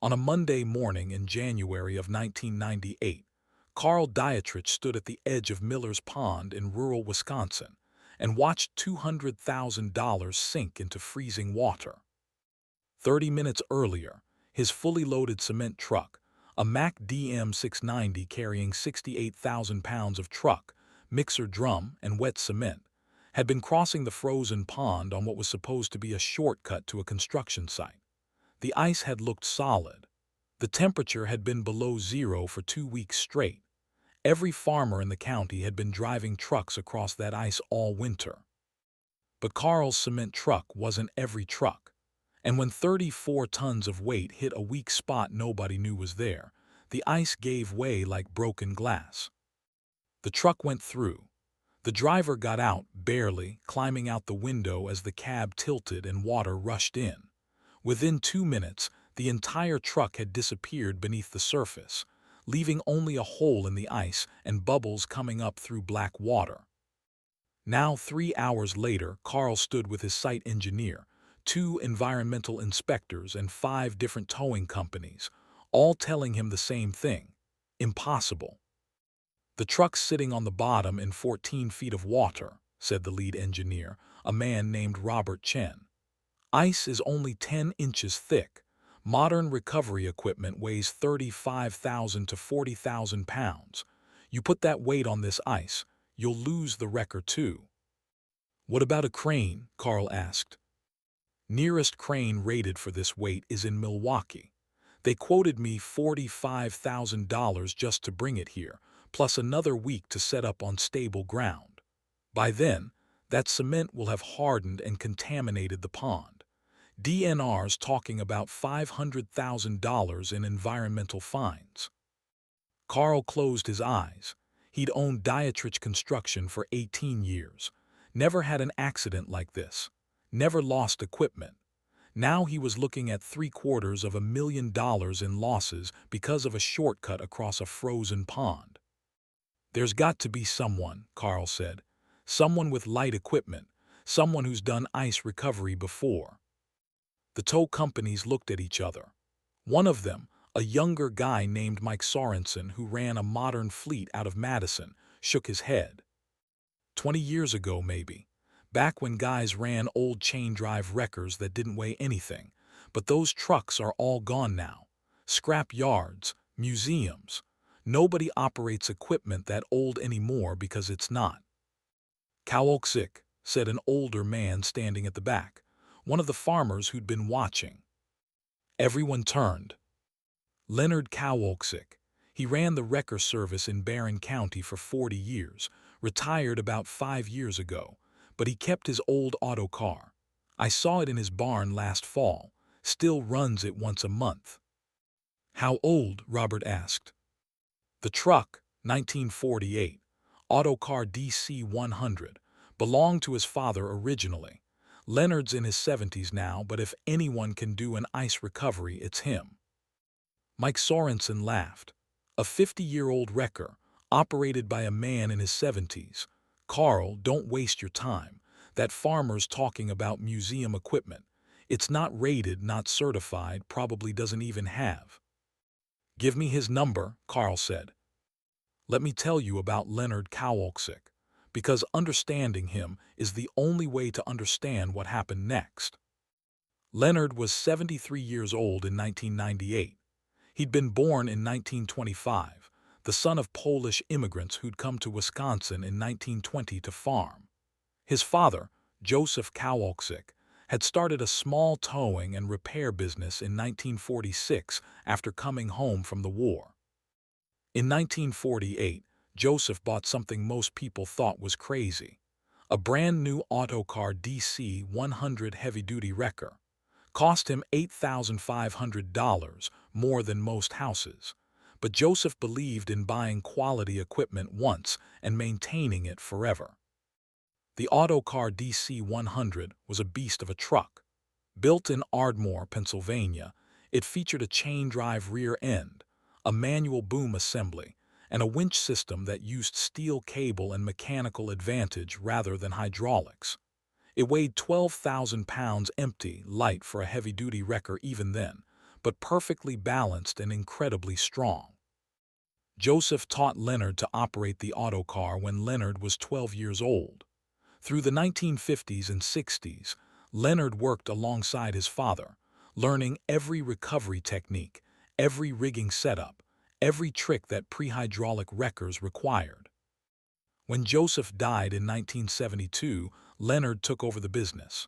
On a Monday morning in January of 1998, Carl Dietrich stood at the edge of Miller's Pond in rural Wisconsin and watched $200,000 sink into freezing water. 30 minutes earlier, his fully loaded cement truck, a Mack DM-690 carrying 68,000 pounds of truck, mixer drum, and wet cement, had been crossing the frozen pond on what was supposed to be a shortcut to a construction site. The ice had looked solid. The temperature had been below zero for 2 weeks straight. Every farmer in the county had been driving trucks across that ice all winter. But Carl's cement truck wasn't every truck. And when 34 tons of weight hit a weak spot nobody knew was there, the ice gave way like broken glass. The truck went through. The driver got out, barely, climbing out the window as the cab tilted and water rushed in. Within 2 minutes, the entire truck had disappeared beneath the surface, leaving only a hole in the ice and bubbles coming up through black water. Now, 3 hours later, Carl stood with his site engineer, 2 environmental inspectors, and 5 different towing companies, all telling him the same thing: impossible. "The truck's sitting on the bottom in 14 feet of water," said the lead engineer, a man named Robert Chen. "Ice is only 10 inches thick. Modern recovery equipment weighs 35,000 to 40,000 pounds. You put that weight on this ice, you'll lose the wrecker too." "What about a crane?" Carl asked. "Nearest crane rated for this weight is in Milwaukee. They quoted me $45,000 just to bring it here, plus another week to set up on stable ground. By then, that cement will have hardened and contaminated the pond. DNR's talking about $500,000 in environmental fines." Carl closed his eyes. He'd owned Dietrich Construction for 18 years. Never had an accident like this. Never lost equipment. Now he was looking at $750,000 in losses because of a shortcut across a frozen pond. "There's got to be someone," Carl said. "Someone with light equipment. Someone who's done ice recovery before." The tow companies looked at each other. One of them, a younger guy named Mike Sorensen who ran a modern fleet out of Madison, shook his head. 20 years ago, maybe. Back when guys ran old chain-drive wreckers that didn't weigh anything. But those trucks are all gone now. Scrap yards, museums. Nobody operates equipment that old anymore because it's not. "Kowalczyk," said an older man standing at the back, one of the farmers who'd been watching. Everyone turned. Leonard Kowalczyk. He ran the wrecker service in Barron County for 40 years, retired about 5 years ago, but he kept his old Autocar. I saw it in his barn last fall, still runs it once a month. "How old?" Robert asked. "The truck, 1948, Autocar DC-100, belonged to his father originally. Leonard's in his 70s now, but if anyone can do an ice recovery, it's him." Mike Sorensen laughed. "A 50-year-old wrecker, operated by a man in his 70s. Carl, don't waste your time. That farmer's talking about museum equipment. It's not rated, not certified, probably doesn't even have." "Give me his number," Carl said. "Let me tell you about Leonard Kowalczyk, because understanding him is the only way to understand what happened next." Leonard was 73 years old in 1998. He'd been born in 1925, the son of Polish immigrants who'd come to Wisconsin in 1920 to farm. His father, Joseph Kowalczyk, had started a small towing and repair business in 1946 after coming home from the war. In 1948, Joseph bought something most people thought was crazy: a brand new Autocar DC-100 heavy-duty wrecker. Cost him $8,500, more than most houses. But Joseph believed in buying quality equipment once and maintaining it forever. The Autocar DC-100 was a beast of a truck. Built in Ardmore, Pennsylvania, it featured a chain-drive rear end, a manual boom assembly, and a winch system that used steel cable and mechanical advantage rather than hydraulics. It weighed 12,000 pounds empty, light for a heavy-duty wrecker even then, but perfectly balanced and incredibly strong. Joseph taught Leonard to operate the autocar when Leonard was 12 years old. Through the 1950s and 60s, Leonard worked alongside his father, learning every recovery technique, every rigging setup, every trick that pre-hydraulic wreckers required. When Joseph died in 1972, Leonard took over the business,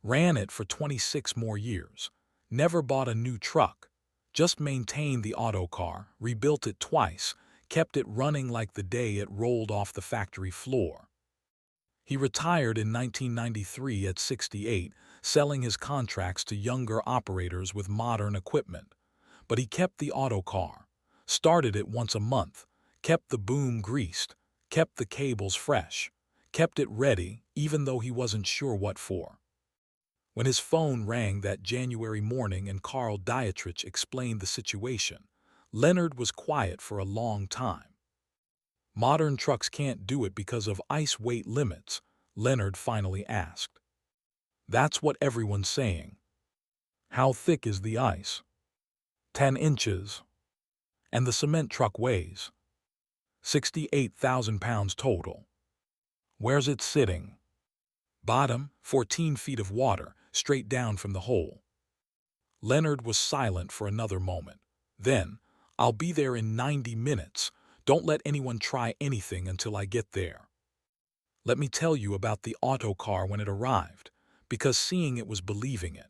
ran it for 26 more years, never bought a new truck, just maintained the autocar, rebuilt it twice, kept it running like the day it rolled off the factory floor. He retired in 1993 at 68, selling his contracts to younger operators with modern equipment. But he kept the autocar, started it once a month, kept the boom greased, kept the cables fresh, kept it ready even though he wasn't sure what for. When his phone rang that January morning and Carl Dietrich explained the situation, Leonard was quiet for a long time. Modern trucks can't do it because of ice weight limits, Leonard finally asked. That's what everyone's saying. How thick is the ice? 10 inches. And the cement truck weighs 68,000 pounds total. Where's it sitting? Bottom, 14 feet of water, straight down from the hole. Leonard was silent for another moment. Then, I'll be there in 90 minutes. Don't let anyone try anything until I get there. Let me tell you about the autocar when it arrived, because seeing it was believing it.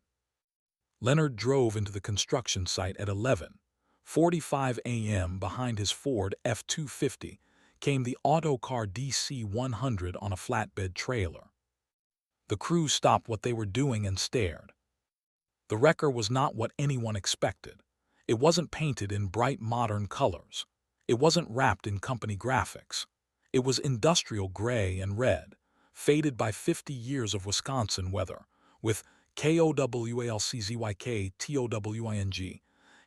Leonard drove into the construction site at 11:45 a.m. Behind his Ford F-250 came the Autocar DC-100 on a flatbed trailer. The crew stopped what they were doing and stared. The wrecker was not what anyone expected. It wasn't painted in bright modern colors. It wasn't wrapped in company graphics. It was industrial gray and red, faded by 50 years of Wisconsin weather, with KOWALCZYK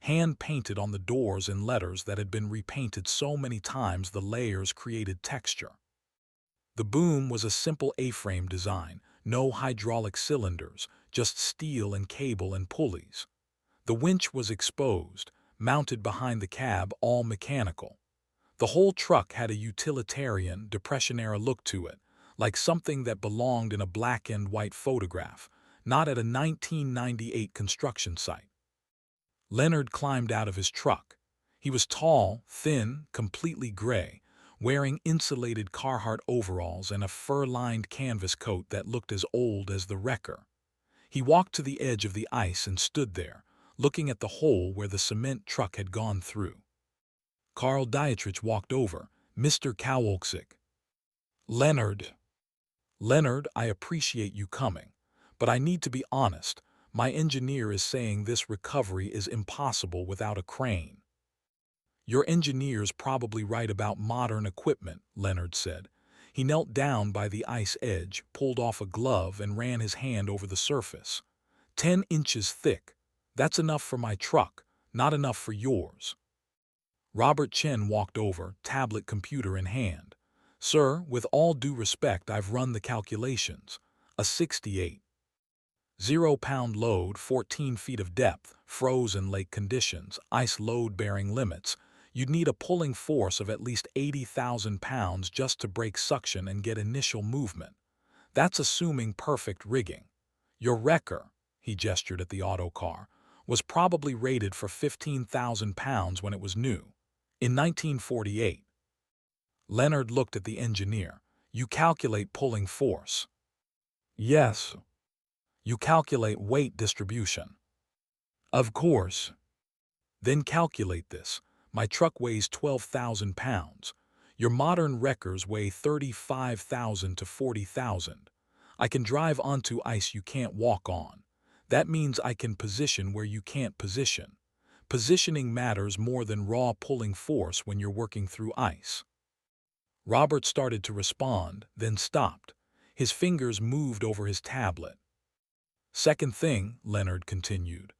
hand-painted on the doors in letters that had been repainted so many times the layers created texture. The boom was a simple A-frame design, no hydraulic cylinders, just steel and cable and pulleys. The winch was exposed, mounted behind the cab, all mechanical. The whole truck had a utilitarian, Depression-era look to it, like something that belonged in a black and white photograph, not at a 1998 construction site. Leonard climbed out of his truck. He was tall, thin, completely gray, wearing insulated Carhartt overalls and a fur-lined canvas coat that looked as old as the wrecker. He walked to the edge of the ice and stood there, looking at the hole where the cement truck had gone through. Carl Dietrich walked over. Mr. Kowalczyk. Leonard. Leonard, I appreciate you coming, but I need to be honest. My engineer is saying this recovery is impossible without a crane. Your engineer's probably right about modern equipment, Leonard said. He knelt down by the ice edge, pulled off a glove, and ran his hand over the surface. 10 inches thick. That's enough for my truck, not enough for yours. Robert Chen walked over, tablet computer in hand. Sir, with all due respect, I've run the calculations. A 68.0-pound load, 14 feet of depth, frozen lake conditions, ice load-bearing limits. You'd need a pulling force of at least 80,000 pounds just to break suction and get initial movement. That's assuming perfect rigging. Your wrecker, he gestured at the autocar, was probably rated for 15,000 pounds when it was new, in 1948. Leonard looked at the engineer. You calculate pulling force? Yes. You calculate weight distribution? Of course. Then calculate this. My truck weighs 12,000 pounds. Your modern wreckers weigh 35,000 to 40,000. I can drive onto ice you can't walk on. That means I can position where you can't position. Positioning matters more than raw pulling force when you're working through ice. Robert started to respond, then stopped. His fingers moved over his tablet. Second thing, Leonard continued.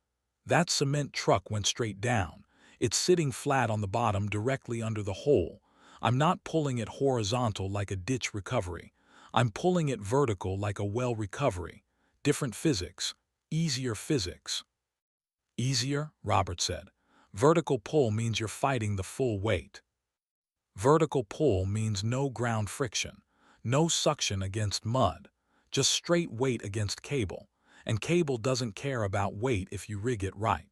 That cement truck went straight down. It's sitting flat on the bottom directly under the hole. I'm not pulling it horizontal like a ditch recovery. I'm pulling it vertical like a well recovery. Different physics. Easier physics. Easier, Robert said. Vertical pull means you're fighting the full weight. Vertical pull means no ground friction, no suction against mud, just straight weight against cable, and cable doesn't care about weight if you rig it right.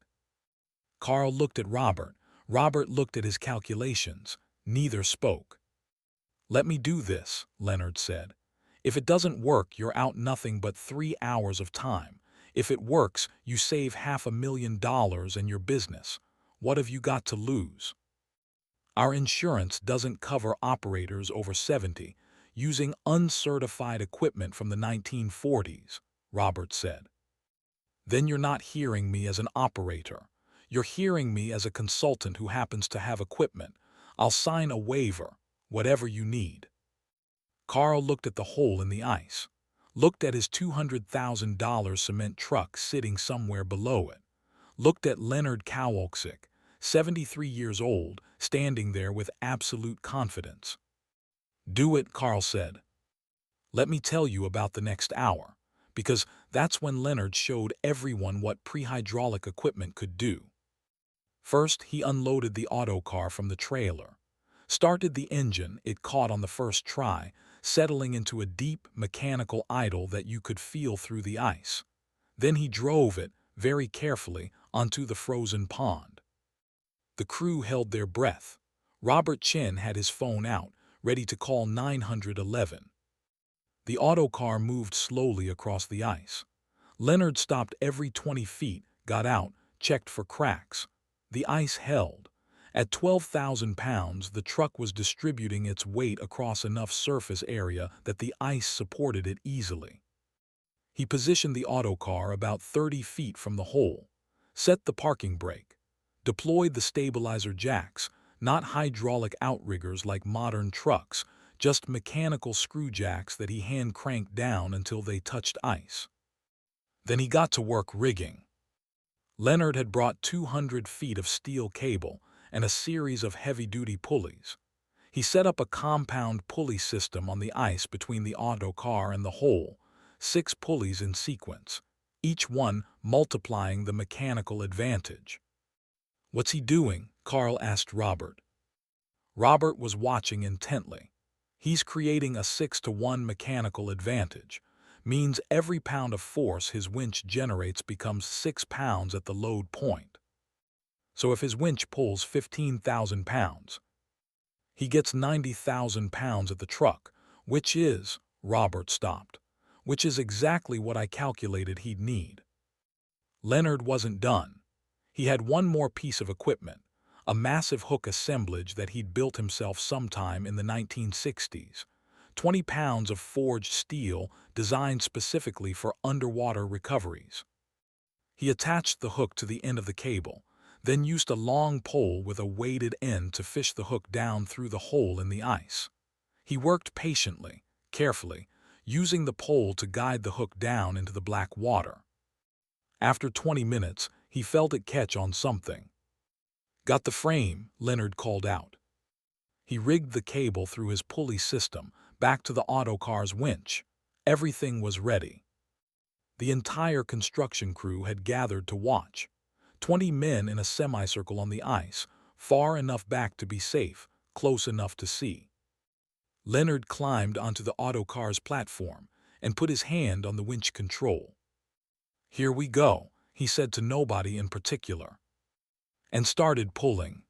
Carl looked at Robert. Robert looked at his calculations. Neither spoke. "Let me do this," Leonard said. "If it doesn't work, you're out nothing but 3 hours of time. If it works, you save $500,000 in your business. What have you got to lose?" "Our insurance doesn't cover operators over 70 using uncertified equipment from the 1940s, Robert said. "Then you're not hearing me as an operator. You're hearing me as a consultant who happens to have equipment. I'll sign a waiver, whatever you need." Carl looked at the hole in the ice, looked at his $200,000 cement truck sitting somewhere below it, looked at Leonard Kowalczyk, 73 years old, standing there with absolute confidence. "Do it," Carl said. "Let me tell you about the next hour," because that's when Leonard showed everyone what pre-hydraulic equipment could do. First, he unloaded the autocar from the trailer, started the engine. It caught on the first try, settling into a deep mechanical idle that you could feel through the ice. Then he drove it, very carefully, onto the frozen pond. The crew held their breath. Robert Chin had his phone out, ready to call 911. The autocar moved slowly across the ice. Leonard stopped every 20 feet, got out, checked for cracks. The ice held. At 12,000 pounds, the truck was distributing its weight across enough surface area that the ice supported it easily. He positioned the autocar about 30 feet from the hole, set the parking brake, deployed the stabilizer jacks, not hydraulic outriggers like modern trucks, just mechanical screw jacks that he hand-cranked down until they touched ice. Then he got to work rigging. Leonard had brought 200 feet of steel cable and a series of heavy-duty pulleys. He set up a compound pulley system on the ice between the autocar and the hole, 6 pulleys in sequence, each one multiplying the mechanical advantage. "What's he doing?" Carl asked Robert. Robert was watching intently. "He's creating a 6-to-1 mechanical advantage. Means every pound of force his winch generates becomes 6 pounds at the load point. So if his winch pulls 15,000 pounds, he gets 90,000 pounds at the truck, which is," Robert stopped, "which is exactly what I calculated he'd need." Leonard wasn't done. He had one more piece of equipment, a massive hook assemblage that he'd built himself sometime in the 1960s. 20 pounds of forged steel designed specifically for underwater recoveries. He attached the hook to the end of the cable, then used a long pole with a weighted end to fish the hook down through the hole in the ice. He worked patiently, carefully, using the pole to guide the hook down into the black water. After 20 minutes, he felt it catch on something. "Got the frame," Leonard called out. He rigged the cable through his pulley system back to the autocar's winch. Everything was ready. The entire construction crew had gathered to watch. 20 men in a semicircle on the ice, far enough back to be safe, close enough to see. Leonard climbed onto the autocar's platform and put his hand on the winch control. "Here we go," he said to nobody in particular, and started pulling.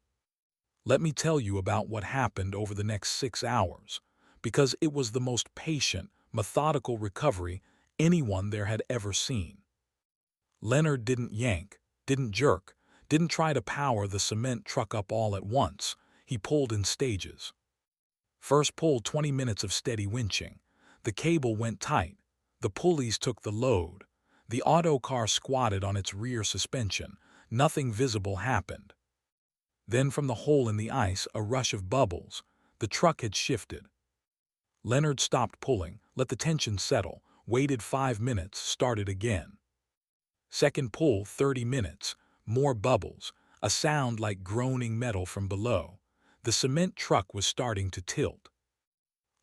"Let me tell you about what happened over the next 6 hours, because it was the most patient, methodical recovery anyone there had ever seen." Leonard didn't yank, didn't jerk, didn't try to power the cement truck up all at once. He pulled in stages. First pull, 20 minutes of steady winching. The cable went tight. The pulleys took the load. The autocar squatted on its rear suspension. Nothing visible happened. Then from the hole in the ice, a rush of bubbles. The truck had shifted. Leonard stopped pulling, let the tension settle, waited 5 minutes, started again. Second pull, 30 minutes, more bubbles, a sound like groaning metal from below. The cement truck was starting to tilt.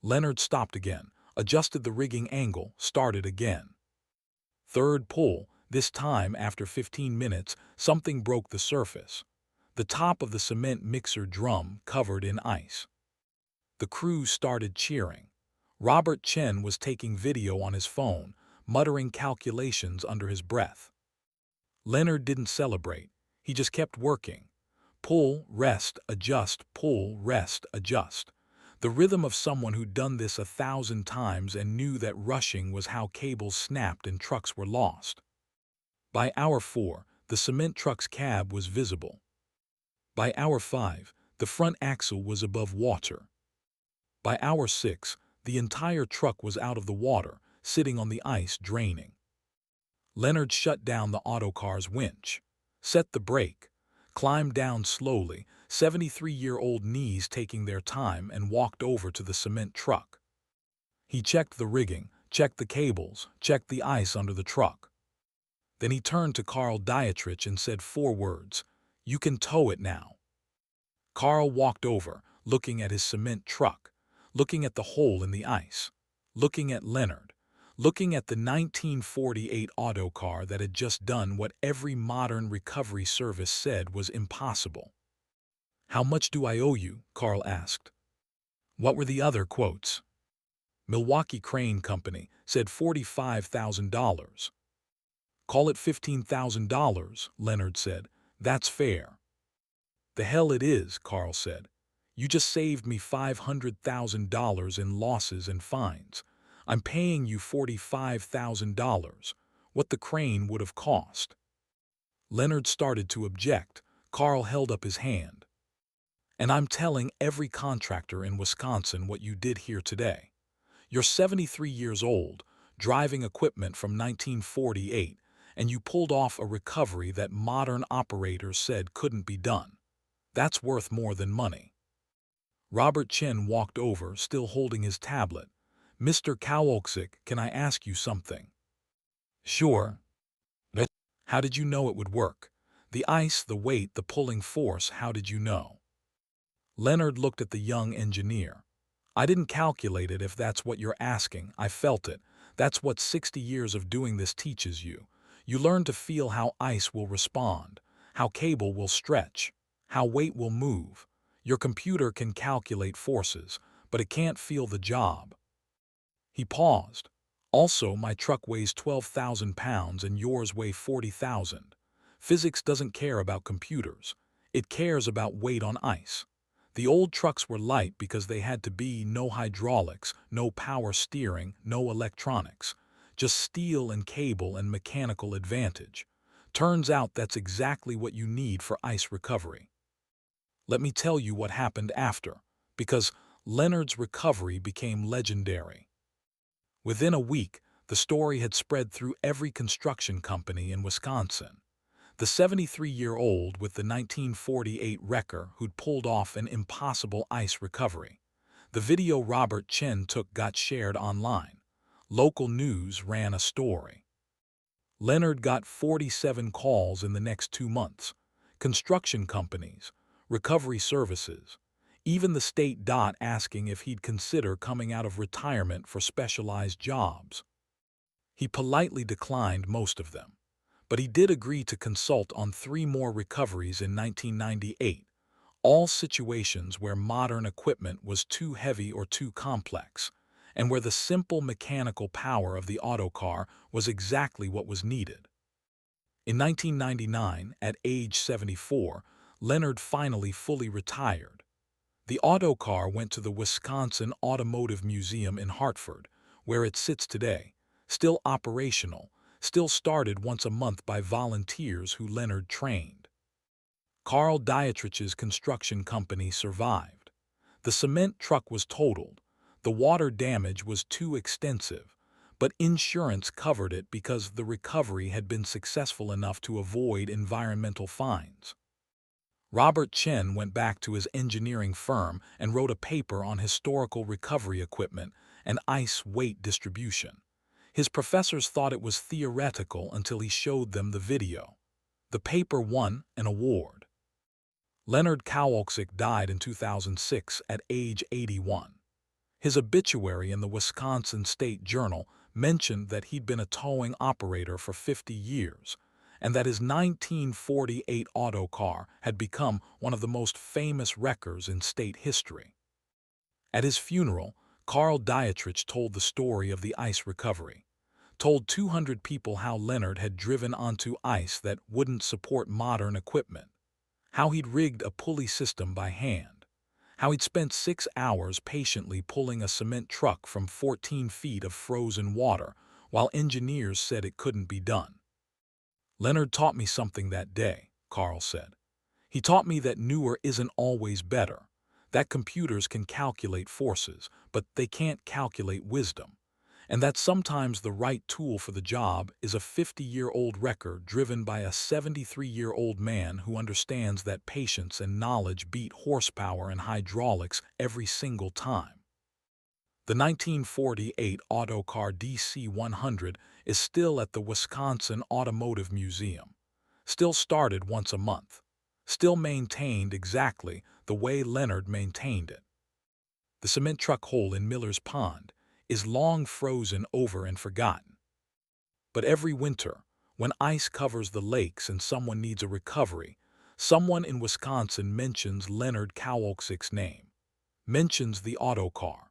Leonard stopped again, adjusted the rigging angle, started again. Third pull, This time, after 15 minutes, something broke the surface. The top of the cement mixer drum covered in ice. The crew started cheering. Robert Chen was taking video on his phone, muttering calculations under his breath. Leonard didn't celebrate. He just kept working. Pull, rest, adjust, pull, rest, adjust. The rhythm of someone who'd done this 1,000 times and knew that rushing was how cables snapped and trucks were lost. By hour 4, the cement truck's cab was visible. By hour 5, the front axle was above water. By hour 6, the entire truck was out of the water, sitting on the ice draining. Leonard shut down the autocar's winch, set the brake, climbed down slowly, 73-year-old knees taking their time, and walked over to the cement truck. He checked the rigging, checked the cables, checked the ice under the truck. Then he turned to Carl Dietrich and said 4 words, "You can tow it now." Carl walked over, looking at his cement truck, looking at the hole in the ice, looking at Leonard, looking at the 1948 Autocar that had just done what every modern recovery service said was impossible. "How much do I owe you?" Carl asked. What were the other quotes? Milwaukee Crane Company said $45,000. "Call it $15,000, Leonard said. "That's fair." "The hell it is," Carl said. "You just saved me $500,000 in losses and fines. I'm paying you $45,000, what the crane would have cost." Leonard started to object. Carl held up his hand. "And I'm telling every contractor in Wisconsin what you did here today. You're 73 years old, driving equipment from 1948, and you pulled off a recovery that modern operators said couldn't be done. That's worth more than money." Robert Chen walked over, still holding his tablet. "Mr. Kowalczyk, can I ask you something?" "Sure." "How did you know it would work? The ice, the weight, the pulling force, how did you know?" Leonard looked at the young engineer. "I didn't calculate it, if that's what you're asking. I felt it. That's what 60 years of doing this teaches you. You learn to feel how ice will respond, how cable will stretch, how weight will move. Your computer can calculate forces, but it can't feel the job." He paused. "Also, my truck weighs 12,000 pounds and yours weigh 40,000. Physics doesn't care about computers. It cares about weight on ice. The old trucks were light because they had to be, no hydraulics, no power steering, no electronics. Just steel and cable and mechanical advantage. Turns out that's exactly what you need for ice recovery." Let me tell you what happened after, because Leonard's recovery became legendary. Within a week, the story had spread through every construction company in Wisconsin. The 73-year-old with the 1948 wrecker who'd pulled off an impossible ice recovery. The video Robert Chen took got shared online. Local news ran a story. Leonard got 47 calls in the next 2 months. Construction companies, recovery services, even the state DOT asking if he'd consider coming out of retirement for specialized jobs. He politely declined most of them, but he did agree to consult on 3 more recoveries in 1998, all situations where modern equipment was too heavy or too complex, and where the simple mechanical power of the autocar was exactly what was needed. In 1999, at age 74, Leonard finally fully retired. The autocar went to the Wisconsin Automotive Museum in Hartford, where it sits today, still operational, still started once a month by volunteers who Leonard trained. Carl Dietrich's construction company survived. The cement truck was totaled. The water damage was too extensive, but insurance covered it because the recovery had been successful enough to avoid environmental fines. Robert Chen went back to his engineering firm and wrote a paper on historical recovery equipment and ice weight distribution. His professors thought it was theoretical until he showed them the video. The paper won an award. Leonard Kowalczyk died in 2006 at age 81. His obituary in the Wisconsin State Journal mentioned that he'd been a towing operator for 50 years, and that his 1948 Autocar had become one of the most famous wreckers in state history. At his funeral, Carl Dietrich told the story of the ice recovery, told 200 people how Leonard had driven onto ice that wouldn't support modern equipment, how he'd rigged a pulley system by hand, how he'd spent 6 hours patiently pulling a cement truck from 14 feet of frozen water while engineers said it couldn't be done. "Leonard taught me something that day," Carl said. "He taught me that newer isn't always better, that computers can calculate forces, but they can't calculate wisdom, and that sometimes the right tool for the job is a 50-year-old wrecker driven by a 73-year-old man who understands that patience and knowledge beat horsepower and hydraulics every single time." The 1948 Autocar DC-100 is still at the Wisconsin Automotive Museum, still started once a month, still maintained exactly the way Leonard maintained it. The cement truck hole in Miller's Pond is long frozen over and forgotten. But every winter, when ice covers the lakes and someone needs a recovery, someone in Wisconsin mentions Leonard Kowalczyk's name, mentions the Autocar,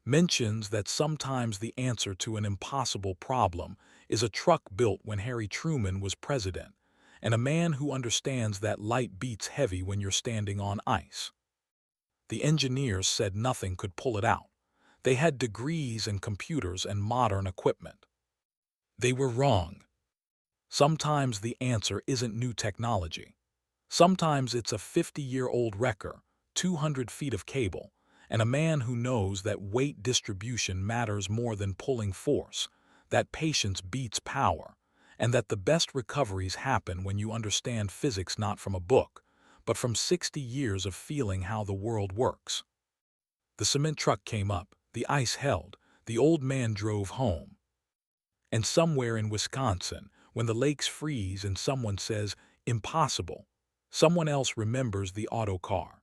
mentions that sometimes the answer to an impossible problem is a truck built when Harry Truman was president, and a man who understands that light beats heavy when you're standing on ice. The engineers said nothing could pull it out. They had degrees and computers and modern equipment. They were wrong. Sometimes the answer isn't new technology. Sometimes it's a 50-year-old wrecker, 200 feet of cable, and a man who knows that weight distribution matters more than pulling force, that patience beats power, and that the best recoveries happen when you understand physics not from a book, but from 60 years of feeling how the world works. The cement truck came up, the ice held, the old man drove home. And somewhere in Wisconsin, when the lakes freeze and someone says, "Impossible," someone else remembers the Autocar.